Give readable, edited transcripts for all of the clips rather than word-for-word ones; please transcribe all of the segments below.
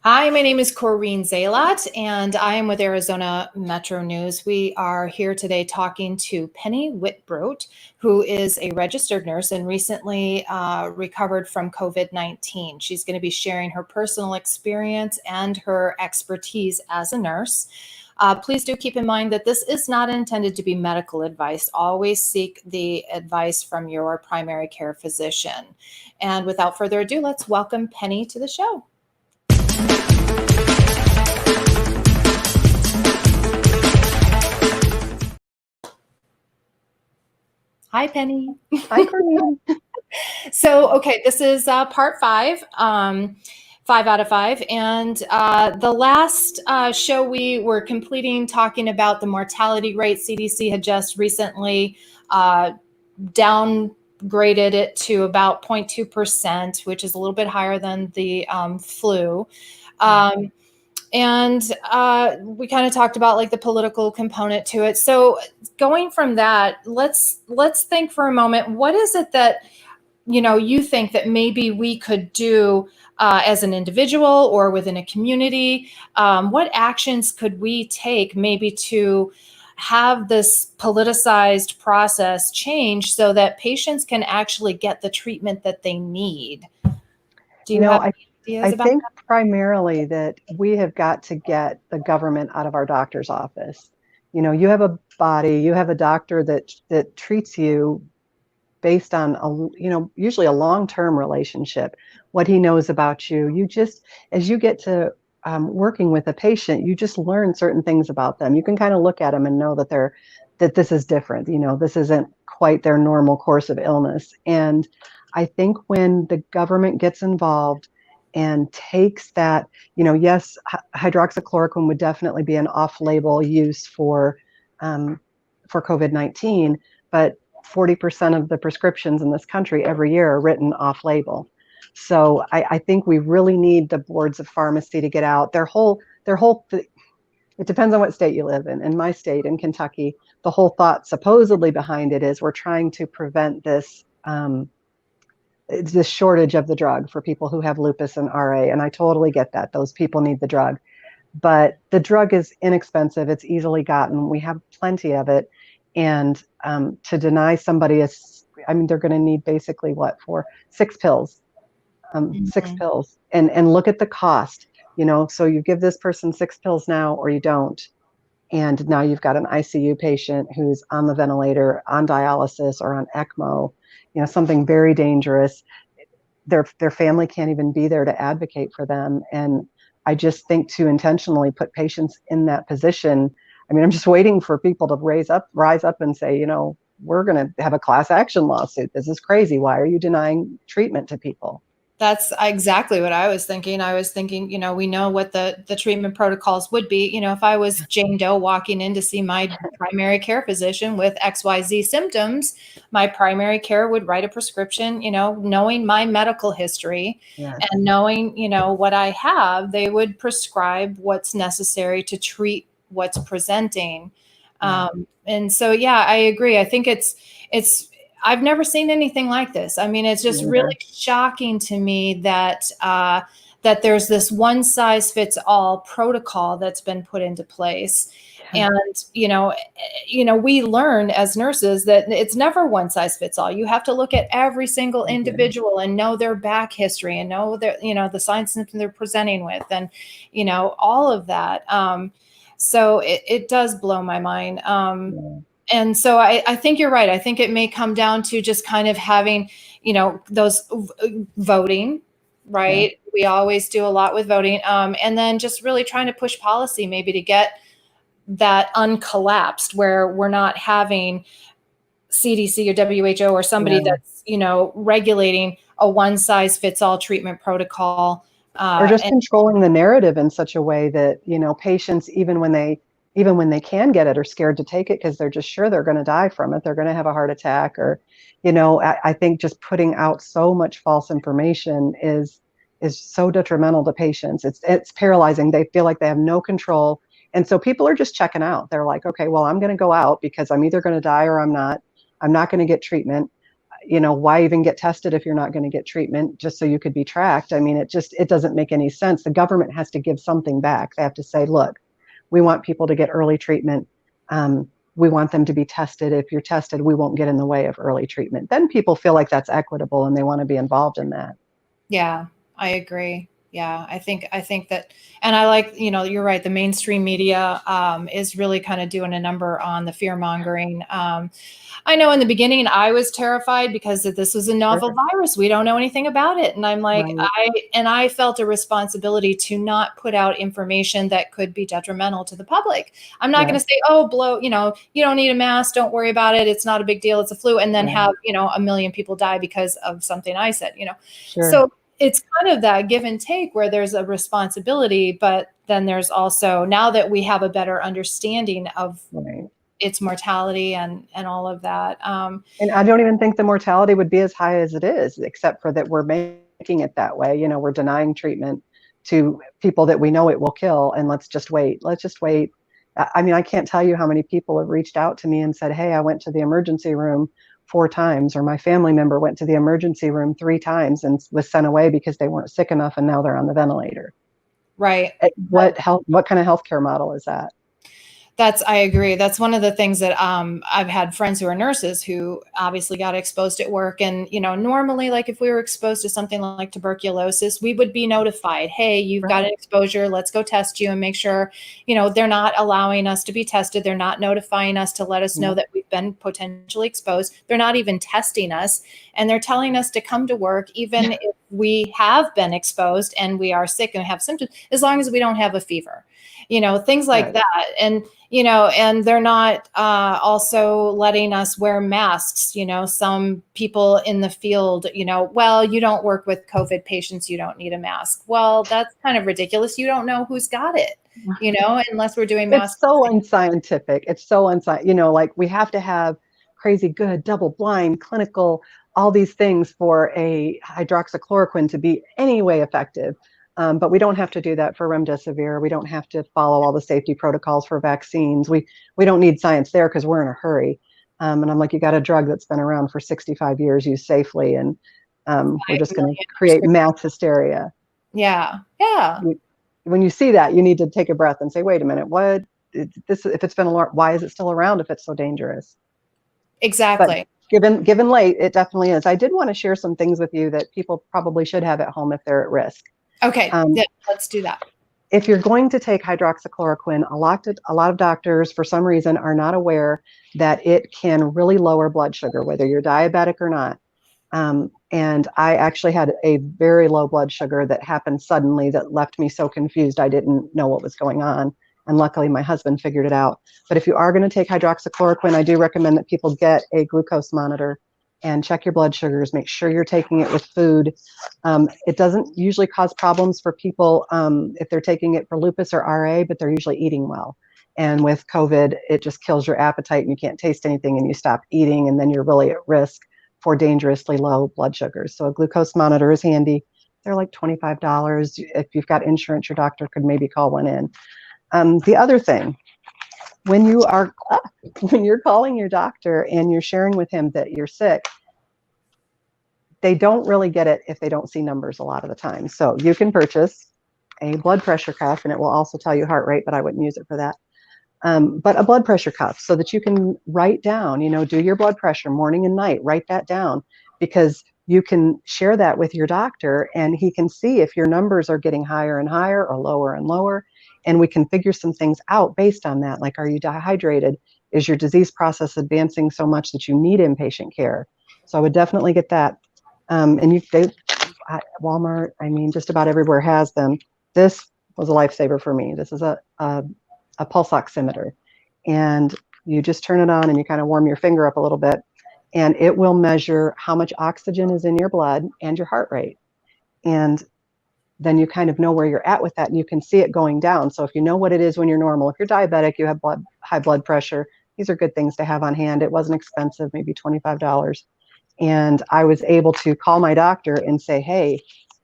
Hi, my name is Coreen Zalot, and I am with Arizona Metro News. We are here today talking to Penny Wittbrodt, who is a registered nurse and recently recovered from COVID-19. She's going to be sharing her personal experience and her expertise as a nurse. Please do keep in mind that this is not intended to be medical advice. Always seek the advice from your primary care physician. And without further ado, let's welcome Penny to the show. Hi, Penny. Hi, Coreen. Okay, this is part five, 5 out of 5. And the last show we were completing talking about the mortality rate. CDC had just recently downgraded it to about 0.2%, which is a little bit higher than the flu. And we kind of talked about like the political component to it. So going from that, let's think for a moment. What is it that you think that maybe we could do as an individual or within a community? What actions could we take maybe to have this politicized process change so that patients can actually get the treatment that they need? Do you have ideas I about think that? primarily that we have got to get the government out of our doctor's office. You have a body, you have a doctor that treats you based on usually a long-term relationship, what he knows about you. You just, as you get to working with a patient, you just learn certain things about them. You can kind of look at them and know that this is different. This isn't quite their normal course of illness. And I think when the government gets involved and takes that, yes, hydroxychloroquine would definitely be an off-label use for COVID-19, but 40% of the prescriptions in this country every year are written off-label. So I think we really need the boards of pharmacy to get out. It depends on what state you live in. In my state, in Kentucky, the whole thought supposedly behind it is we're trying to prevent this shortage of the drug for people who have lupus and RA. And I totally get that. Those people need the drug. But the drug is inexpensive. It's easily gotten. We have plenty of it. And to deny somebody they're going to need basically what, for 6 pills, 6 pills, and look at the cost, so you give this person 6 pills now or you don't. And now you've got an ICU patient who's on the ventilator, on dialysis or on ECMO, something very dangerous. Their family can't even be there to advocate for them. And I just think to intentionally put patients in that position, I'm just waiting for people to rise up and say, we're going to have a class action lawsuit. This is crazy. Why are you denying treatment to people? That's exactly what I was thinking. I was thinking, we know what the treatment protocols would be. If I was Jane Doe walking in to see my primary care physician with XYZ symptoms, my primary care would write a prescription, knowing my medical history. Yes. And knowing, what I have, they would prescribe what's necessary to treat what's presenting. And so, yeah, I agree. I think I've never seen anything like this. It's just really shocking to me that that there's this one size fits all protocol that's been put into place. Yeah. And we learn as nurses that it's never one size fits all. You have to look at every single individual and know their back history and know their the signs and symptoms they're presenting with, and all of that. So it does blow my mind. And so I think you're right. I think it may come down to just kind of having, those voting, right? Yeah. We always do a lot with voting. And then just really trying to push policy maybe to get that uncollapsed, where we're not having CDC or WHO or somebody that's, regulating a one size fits all treatment protocol. Or just controlling the narrative in such a way that, patients, even when they can get it, are scared to take it because they're just sure they're going to die from it. They're going to have a heart attack, or, I think just putting out so much false information is so detrimental to patients. It's paralyzing. They feel like they have no control. And so people are just checking out. They're like, okay, well, I'm going to go out because I'm either going to die or I'm not. I'm not going to get treatment. why even get tested if you're not going to get treatment just so you could be tracked? I mean, it doesn't make any sense. The government has to give something back. They have to say, look, we want people to get early treatment. We want them to be tested. If you're tested, we won't get in the way of early treatment. Then people feel like that's equitable and they want to be involved in that. Yeah, I agree. Yeah, I think that, and I like, you're right. The mainstream media is really kind of doing a number on the fear mongering. I know in the beginning I was terrified because this was a novel Sure. virus. We don't know anything about it. And I'm like, Right. I felt a responsibility to not put out information that could be detrimental to the public. I'm not going to Yes. say, oh, you don't need a mask. Don't worry about it. It's not a big deal. It's a flu. And then Right. have, a million people die because of something I said. Sure. So it's kind of that give and take where there's a responsibility, but then there's also, now that we have a better understanding of Right. its mortality and all of that. And I don't even think the mortality would be as high as it is, except for that we're making it that way. We're denying treatment to people that we know it will kill, and let's just wait. Let's just wait. I mean, I can't tell you how many people have reached out to me and said, hey, I went to the emergency room 4 times, or my family member went to the emergency room 3 times and was sent away because they weren't sick enough and now they're on the ventilator. Right. What kind of healthcare model is that? I agree. That's one of the things that I've had friends who are nurses who obviously got exposed at work. And, normally, like if we were exposed to something like tuberculosis, we would be notified, hey, you've got an exposure. Let's go test you and make sure, they're not allowing us to be tested. They're not notifying us to let us know that we've been potentially exposed. They're not even testing us. And they're telling us to come to work, even if we have been exposed and we are sick and have symptoms, as long as we don't have a fever, things like that. And they're not also letting us wear masks. Some people in the field, well, you don't work with COVID patients, you don't need a mask. Well, that's kind of ridiculous. You don't know who's got it, unless we're doing masks. It's so unscientific. It's so unscientific. Like we have to have crazy good double blind clinical, all these things for a hydroxychloroquine to be any way effective. But we don't have to do that for remdesivir. We don't have to follow all the safety protocols for vaccines. We don't need science there because we're in a hurry. And I'm like, you got a drug that's been around for 65 years, used safely, and we're just going to create mass hysteria. Yeah. When you see that, you need to take a breath and say, wait a minute, what this? If it's been why is it still around if it's so dangerous? Exactly. But given late, it definitely is. I did want to share some things with you that people probably should have at home if they're at risk. Okay, let's do that. If you're going to take hydroxychloroquine, a lot of doctors, for some reason, are not aware that it can really lower blood sugar, whether you're diabetic or not. And I actually had a very low blood sugar that happened suddenly that left me so confused I didn't know what was going on. And luckily, my husband figured it out. But if you are going to take hydroxychloroquine, I do recommend that people get a glucose monitor and check your blood sugars. Make sure you're taking it with food. It doesn't usually cause problems for people if they're taking it for lupus or RA, but they're usually eating well. And with COVID, it just kills your appetite and you can't taste anything and you stop eating, and then you're really at risk for dangerously low blood sugars. So a glucose monitor is handy. They're like $25. If you've got insurance, your doctor could maybe call one in. The other thing, when you're calling your doctor and you're sharing with him that you're sick, they don't really get it if they don't see numbers a lot of the time. So you can purchase a blood pressure cuff, and it will also tell you heart rate, but I wouldn't use it for that. But a blood pressure cuff so that you can write down, do your blood pressure morning and night, write that down, because you can share that with your doctor and he can see if your numbers are getting higher and higher or lower and lower. And we can figure some things out based on that. Like, are you dehydrated? Is your disease process advancing so much that you need inpatient care? So I would definitely get that. Walmart, I mean, just about everywhere has them. This was a lifesaver for me. This is a pulse oximeter, and you just turn it on and you kind of warm your finger up a little bit, and it will measure how much oxygen is in your blood and your heart rate. And then you kind of know where you're at with that, and you can see it going down. So if you know what it is when you're normal, if you're diabetic, you have high blood pressure, these are good things to have on hand. It wasn't expensive, maybe $25. And I was able to call my doctor and say, hey,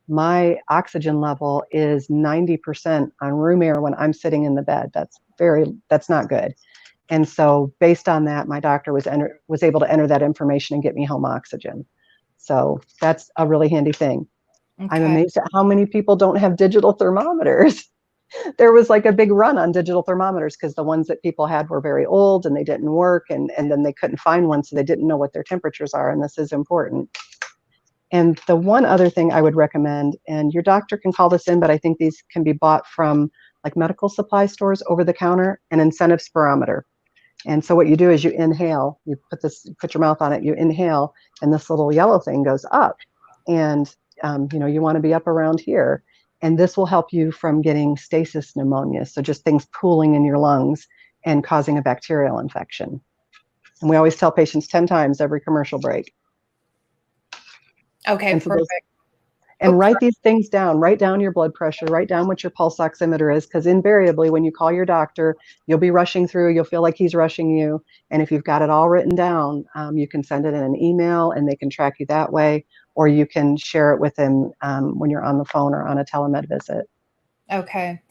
my oxygen level is 90% on room air when I'm sitting in the bed. That's not good. And so based on that, my doctor was able to enter that information and get me home oxygen. So that's a really handy thing. I'm Okay. amazed at how many people don't have digital thermometers. There was like a big run on digital thermometers because the ones that people had were very old and they didn't work, and then they couldn't find one, so they didn't know what their temperatures are, and this is important. And the one other thing I would recommend, and your doctor can call this in, but I think these can be bought from like medical supply stores over the counter, an incentive spirometer. And so what you do is you inhale, you put your mouth on it, you inhale, and this little yellow thing goes up. And you want to be up around here. And this will help you from getting stasis pneumonia. So just things pooling in your lungs and causing a bacterial infection. And we always tell patients 10 times every commercial break. Okay, And so perfect. and write these things down. Write down your blood pressure, write down what your pulse oximeter is, because invariably when you call your doctor, you'll be rushing through, you'll feel like he's rushing you. And if you've got it all written down, you can send it in an email and they can track you that way, or you can share it with them when you're on the phone or on a telemed visit. Okay.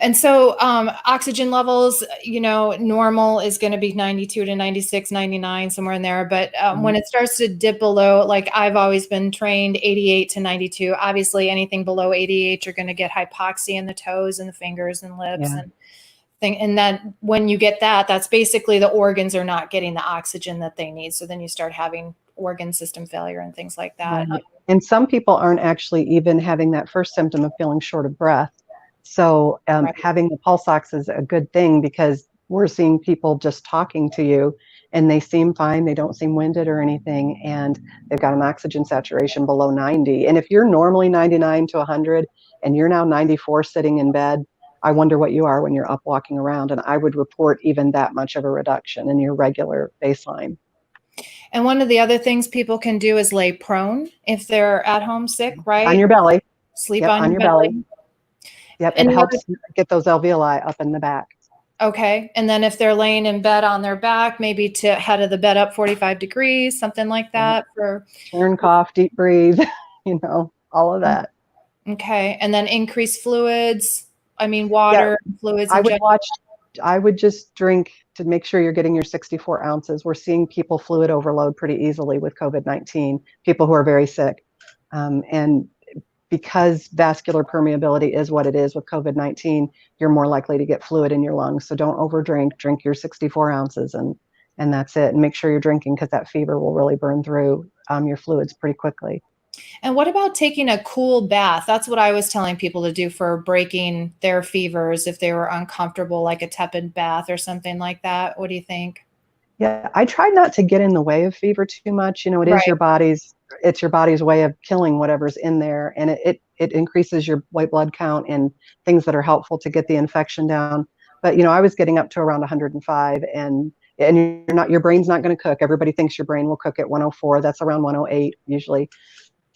And so oxygen levels, normal is going to be 92 to 96, 99, somewhere in there. But when it starts to dip below, like I've always been trained, 88 to 92, obviously anything below 88, you're going to get hypoxia in the toes and the fingers and lips and thing. And then when you get that, that's basically the organs are not getting the oxygen that they need. So then you start having organ system failure and things like that. Right. And some people aren't actually even having that first symptom of feeling short of breath. So Right. having the pulse ox is a good thing, because we're seeing people just talking to you and they seem fine. They don't seem winded or anything. And they've got an oxygen saturation below 90. And if you're normally 99 to 100 and you're now 94 sitting in bed, I wonder what you are when you're up walking around. And I would report even that much of a reduction in your regular baseline. And one of the other things people can do is lay prone if they're at home sick, right? On your belly. Sleep Yep, on your belly. Yep, And it helps get those alveoli up in the back. Okay. And then if they're laying in bed on their back, maybe to head of the bed up 45 degrees, something like that Turn, cough, deep breathe, all of that. Okay. And then increase fluids. I mean, water, fluids in general. I would just drink to make sure you're getting your 64 ounces. We're seeing people fluid overload pretty easily with COVID-19, people who are very sick. And because vascular permeability is what it is with COVID-19, you're more likely to get fluid in your lungs. So don't overdrink, drink your 64 ounces and that's it. And make sure you're drinking, because that fever will really burn through your fluids pretty quickly. And what about taking a cool bath? That's what I was telling people to do for breaking their fevers if they were uncomfortable, like a tepid bath or something like that. What do you think? Yeah, I try not to get in the way of fever too much. It is Right. it's your body's way of killing whatever's in there, and it increases your white blood count and things that are helpful to get the infection down. But I was getting up to around 105, and your brain's not going to cook. Everybody thinks your brain will cook at 104. That's around 108 usually.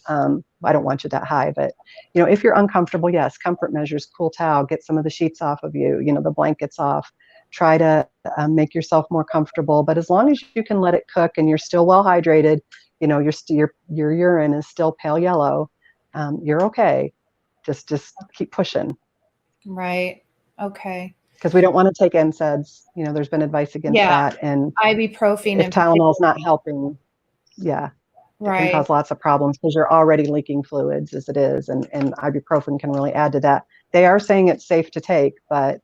I don't want you that high, but if you're uncomfortable, yes, comfort measures, cool towel, get some of the sheets off of you, the blankets off. Try to make yourself more comfortable. But as long as you can let it cook and you're still well hydrated, your urine is still pale yellow, you're okay. Just keep pushing. Right. Okay. Because we don't want to take NSAIDs. There's been advice against that. And ibuprofen. if Tylenol's not helping, it can cause lots of problems because you're already leaking fluids as it is. And ibuprofen can really add to that. They are saying it's safe to take, but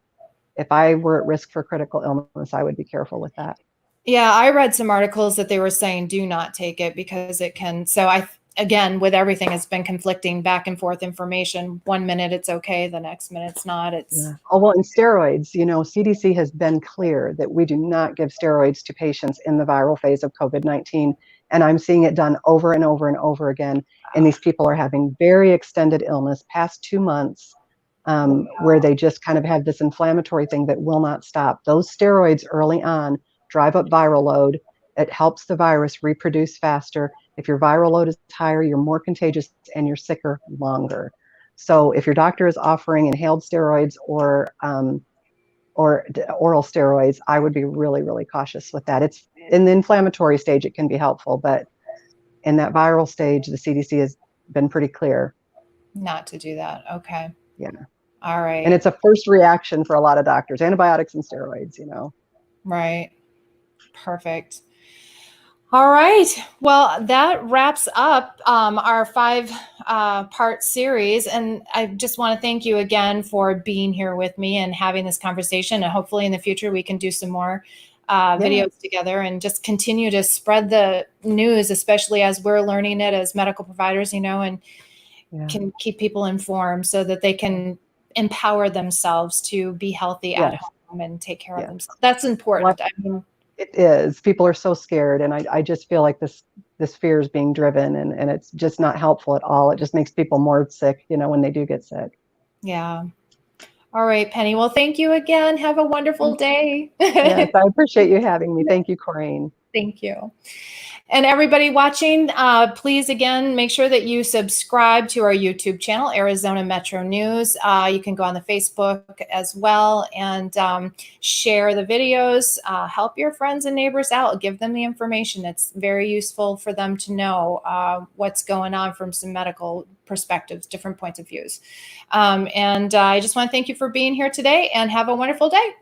if I were at risk for critical illness, I would be careful with that. Yeah, I read some articles that they were saying do not take it because it can. So again, with everything, it's been conflicting back and forth information. 1 minute it's okay, the next minute it's not. Oh, well, and steroids, CDC has been clear that we do not give steroids to patients in the viral phase of COVID-19. And I'm seeing it done over and over and over again. And these people are having very extended illness past 2 months. Where they just kind of have this inflammatory thing that will not stop. Those steroids early on drive up viral load. It helps the virus reproduce faster. If your viral load is higher, you're more contagious and you're sicker longer. So if your doctor is offering inhaled steroids or oral steroids, I would be really, really cautious with that. It's in the inflammatory stage, it can be helpful, but in that viral stage, the CDC has been pretty clear not to do that. Okay. Yeah. All right. And it's a first reaction for a lot of doctors, antibiotics and steroids, Right. Perfect. All right. Well, that wraps up our 5 part series. And I just want to thank you again for being here with me and having this conversation. And hopefully in the future, we can do some more videos together and just continue to spread the news, especially as we're learning it as medical providers, and can keep people informed so that they can empower themselves to be healthy at home and take care of themselves. That's important. I mean, it is. People are so scared, and I just feel like this fear is being driven, and it's just not helpful at all. It just makes people more sick, when they do get sick. Yeah. All right, Penny. Well, thank you again. Have a wonderful day. Yes, I appreciate you having me. Thank you, Coreen. Thank you. And everybody watching, please again, make sure that you subscribe to our YouTube channel, Arizona Metro News. You can go on the Facebook as well and share the videos. Help your friends and neighbors out. Give them the information. It's very useful for them to know what's going on from some medical perspectives, different points of views. And I just want to thank you for being here today and have a wonderful day.